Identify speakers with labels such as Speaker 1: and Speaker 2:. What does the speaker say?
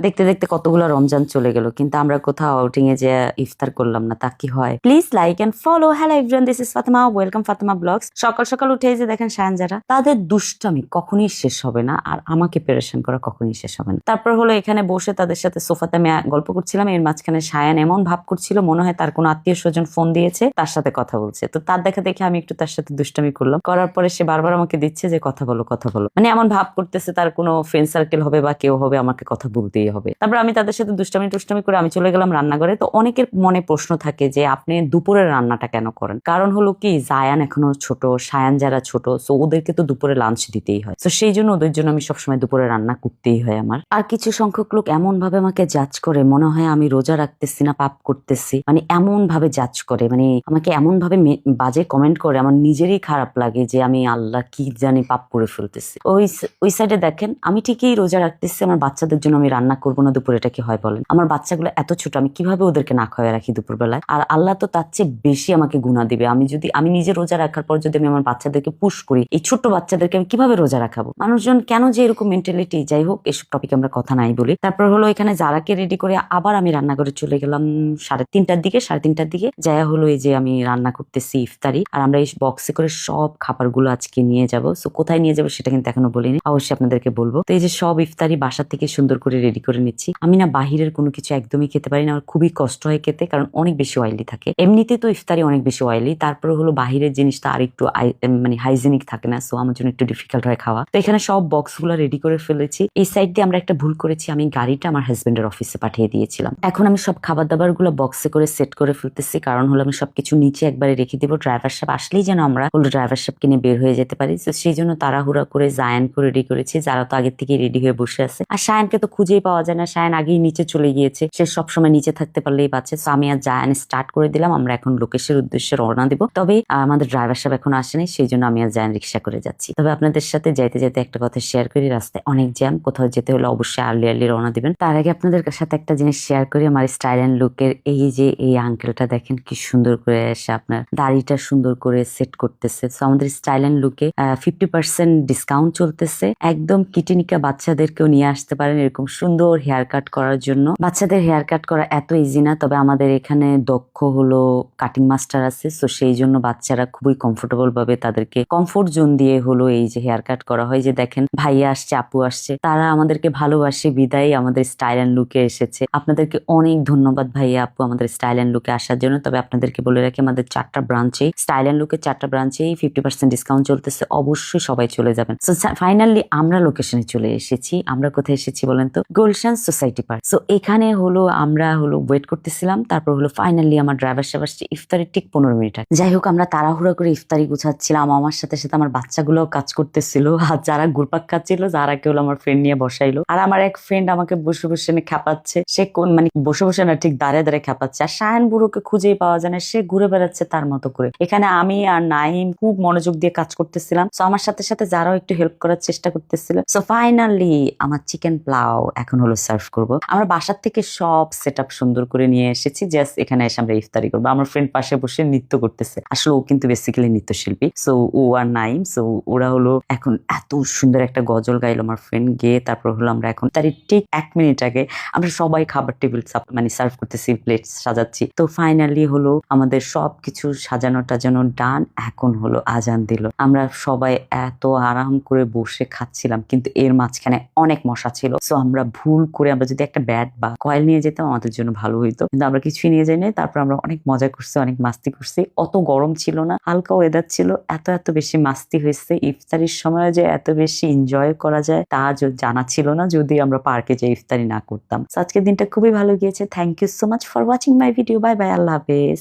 Speaker 1: দেখতে দেখতে কতগুলো রমজান চলে গেল, কিন্তু আমরা কোথাও আউটিং এ যে ইফতার করলাম না, তা কি হয়? Please like and follow. Hello everyone, this is Fatema, welcome Fatema blogs. সকাল সকাল উঠে যে দেখেন শায়ান যারা, তাদের দুষ্টামি কখনই শেষ হবে না, আর আমাকে পেরেশান করা কখনই শেষ হবে না। তারপর হলো এখানে বসে তাদের সাথে সোফাতে আমি গল্প করছিলাম, এর মাঝখানে শায়ান এমন ভাব করছিল মনে হয় তার কোনো আত্মীয় স্বজন ফোন দিয়েছে, তার সাথে কথা বলছে। তো তার দেখা দেখে আমি একটু তার সাথে দুষ্টামি করলাম, করার পরে সে বারবার আমাকে দিচ্ছে যে কথা বলো কথা বলো, মানে এমন ভাব করতেছে তার কোনো ফ্রেন্ড সার্কেল হবে বা কেউ হবে, আমাকে কথা বলতেই হবে। তারপর আমি তাদের সাথে দুষ্টামি টুষ্টামি করে আমি চলে গেলাম রান্নাঘরে। তো অনেকের মনে প্রশ্ন থাকে যে আপনি দুপুরের রান্নাটা কেন করেন? কারণ হলো কি, জায়ান এখনো ছোট, শায়ান যারা ছোট, সো ওদেরকে তো দুপুরে লাঞ্চ দিতেই হয়। তো সেই জন্য ওদের জন্য আমি সবসময় দুপুরে রান্না করতেই হয় আমার। আর কিছু সংখ্যক লোক এমন ভাবে আমাকে জাজ করে, মনে হয় আমি রোজা রাখতেছি না পাপ করতেছি, মানে এমন ভাবে জাজ করে, মানে আমাকে এমন ভাবে বাজে কমেন্ট করে, আমার নিজেরই খারাপ লাগে যে আমি আল্লাহ কি জানি পাপ করে ফেলতেছি। ওই সাইডে দেখেন, আমি ঠিকই রোজা রাখতেছি, আমার বাচ্চাদের জন্য আমি রান্না করবো না দুপুরে, এটা কি হয় বলেন? আমার বাচ্চাগুলো এত ছোট, আমি কিভাবে ওদেরকে না খাওয়াই রাখি দুপুর বেলায়? আর আল্লাহ তো তার চেয়ে বেশি আমাকে গুনাহ দিবে। আমি নিজে রোজা রাখার পর যদি আমি আমার বাচ্চাদেরকে পুশ করি, এই ছোট্ট বাচ্চাদেরকে আমি কিভাবে রোজা রাখাবো? মানুষজন কেন যে এরকম মেন্টালিটি? যাই হোক, এসব টপিকে আমরা কথা নাই বলি। তারপর হলো এখানে যারাকে রেডি করে আবার আমি রান্নাঘরে চলে গেলাম 3:30টার দিকে যায়া হলো এই যে আমি রান্না করতেছি ইফতারি, আর আমরা এই বক্সে করে সব খাবারগুলো আজকে নিয়ে যাব। সো কোথায় নিয়ে যাবো সেটা কিন্তু এখনো বলিনি, অবশ্যই আপনাদেরকে বলবো। তো এই যে সব ইফতারি বাসা থেকে সুন্দর করে রেডি করে নিচ্ছি। আমি না বাহিরের কোনো কিছু একদমই খেতে পারি না, আমার খুবই কষ্ট হয় খেতে, কারণ অনেক বেশি অয়েলি থাকে। এমনিতে তো ইফতারি অনেক বেশি অয়েলি, তারপরে হলো বাহিরের জিনিসটা আর একটু মানে হাইজেনিক থাকে না, সো আমার জন্য একটু ডিফিকাল্ট হয় খাওয়া। তো এখানে সব বক্স গুলো রেডি করে ফেলেছি। এই সাইড দিয়ে আমরা একটা ভুল করেছি, আমি গাড়িটা আমার হাজবেন্ডের অফিসে পাঠিয়ে দিয়েছিলাম। এখন আমি সব খাবার দাবার গুলো বক্সে করে সেট করে ফেলতেছি, কারণ হলো আমি সবকিছু নিচে একবারে রেখে দিব, ড্রাইভার সাহেব আসলেই যেন আমরা হলো ড্রাইভার সাহেবকে নিয়ে বের হয়ে যেতে পারি। তো সেই জন্য তাড়াহুড়া করে জায়ানকে রেডি করেছি, যারা তো আগের থেকে রেডি হয়ে বসে আছে। আর শায়ানকে তো খুঁজেই পাওয়া যায় না, শায়ান আগেই নিচে চলে গিয়েছে, সে সবসময় নিচে থাকতে পারলেই বাঁচে। তো আমি আর জায়ান স্টার্ট করে দিলাম, আমরা এখন লোকেশের উদ্দেশ্যে রওনা দিব। তবে আমাদের ড্রাইভার সাহেব এখন আসেনি, সেই জন্য আমি আর জায়ান রিক্সা করে যাচ্ছি। তবে আপনাদের সাথে যাইতে যাইতে একটা কথা শেয়ার করি, রাস্তায় অনেক জ্যাম, কোথাও যেতে হলে অবশ্যই আর্লি রওনা দিবেন। তার আগে আপনাদের সাথে একটা জিনিস শেয়ার করি, আমার স্টাইল অ্যান্ড লুকের। এই যে এই আঙ্কেলটা দেখেন কি সুন্দর করে এসে আপনার দাড়িটা সুন্দর করে সেট করতেছে। তো আমাদের স্টাইল অ্যান্ড লুকে 50% ডিসকাউন্ট চলতেছে, একদম কিটিনিকা বাচ্চাদেরকেও নিয়ে আসতে পারেন এরকম সুন্দর হেয়ার কাট করার জন্য। বাচ্চাদের হেয়ার কাট করা এত ইজি না, তবে আমাদের এখানে দক্ষ হলো কাটিং মাস্টার আছে, তো সেই জন্য বাচ্চারা খুবই কমফোর্টেবল ভাবে তাদেরকে কমফোর্ট জোন দিয়ে হলো এই যে হেয়ার কাট করা হয়। যে দেখেন ভাইয়া আসছে, আপু আসছে, তারা আমাদেরকে ভালোবাসে বিদায় আমাদের স্টাইল অ্যান্ড লুকে এসেছে। আপনাদেরকে অনেক ধন্যবাদ ভাইয়া আপু আমাদের স্টাইল অ্যান্ড লুকে আসার জন্য। তবে আপনাদেরকে বলে রাখি, আমাদের 4টা ব্রাঞ্চে স্টাইল অ্যান্ড লুকের 4টা ব্রাঞ্চেই 50% ডিসকাউন্ট চলতেছে, অবশ্যই সবাই চলে যাবেন। সো ফাইনালি আমরা লোকেশনে চলে এসেছি। আমরা কোথায় এসেছি বলেন তো? Gulshan society park. সো এখানে হলো আমরা হলো ওয়েট করতেছিলাম, তারপর হলো ফাইনালি আমার ড্রাইভার সাহেব আসছে ইফতারির ঠিক 15 মিনিট আগে। যাই হোক, আমরা তাড়াহুড়া করে ইফতারি গুছাচ্ছিলাম, আমার সাথে সাথে আমার বাচ্চাগুলোও কাজ করতেছিল, আর যারা ঘুরপাক খাচ্ছিল, যারা কেউ আমার ফ্রেন্ড নিয়ে বসাইলো। আর আমার এক ফ্রেন্ড আমাকে বসে বসে খেপাচ্ছে, সে কোন মানে বসে বসে না, ঠিক দাঁড়িয়ে দাঁড়িয়ে খেপাচ্ছে। আর শায়ান বুড়োকে খুঁজেই পাওয়া যায় না, সে ঘুরে বেড়াচ্ছে তার মতো করে। এখানে আমি আর নাইম খুব মনোযোগ দিয়ে কাজ করতেছিলাম, তো আমার সাথে সাথে যারাও একটু হেল্প করার চেষ্টা করতেছিল। সো ফাইনালি আমার চিকেন পোলাও এখন হলো সার্ভ করব। আমরা বাসার থেকে সব সেট আপ সুন্দর করে নিয়ে এসেছি, জাস্ট এখানে এসে আমরা ইফতারি করবো। আমার ফ্রেন্ড পাশে বসে নৃত্য করতেছে, আসলে ও কিন্তু বেসিক্যালি নৃত্যশিল্পী। সো ও আর নাইম, সো ওরা হলো এখন এত সুন্দর একটা গজল গাইলো আমার ফ্রেন্ড গিয়ে। তারপর হলো আমরা এখন তার ঠিক 1 মিনিট আগে আমরা সবাই খাবার টেবিল মানে সার্ভ করতেছি, প্লেট সাজাচ্ছি। তো ফাইনালি হলো আমাদের সবকিছু সাজানো টাজানো ডান, এখন হলো আজান দিল। আমরা সবাই এত আরাম করে বসে খাচ্ছিলাম, কিন্তু এর মাঝখানে অনেক মশা ছিল। সো আমরা ভুল করে আমরা যদি একটা ব্যাট বা কয়েল নিয়ে যেতাম আমাদের জন্য ভালো হইতো, কিন্তু আমরা কিছুই নিয়ে যাই নাই। তারপর আমরা অনেক মজা করছি, অনেক মাস্তি করছি। অত গরম ছিল না, হালকা ওয়েদার ছিল, এত বেশি মাস্তি হয়েছে। ইফতারির সময় যে এত বেশি এনজয় করা যায় তা জানা ছিল না, যদি আমরা পার্কে যে ইফতারি না করতাম। আজকের দিনটা খুবই ভালো গিয়েছে। Thank you so much for watching my video. Bye bye, আল্লাহ হাফেজ।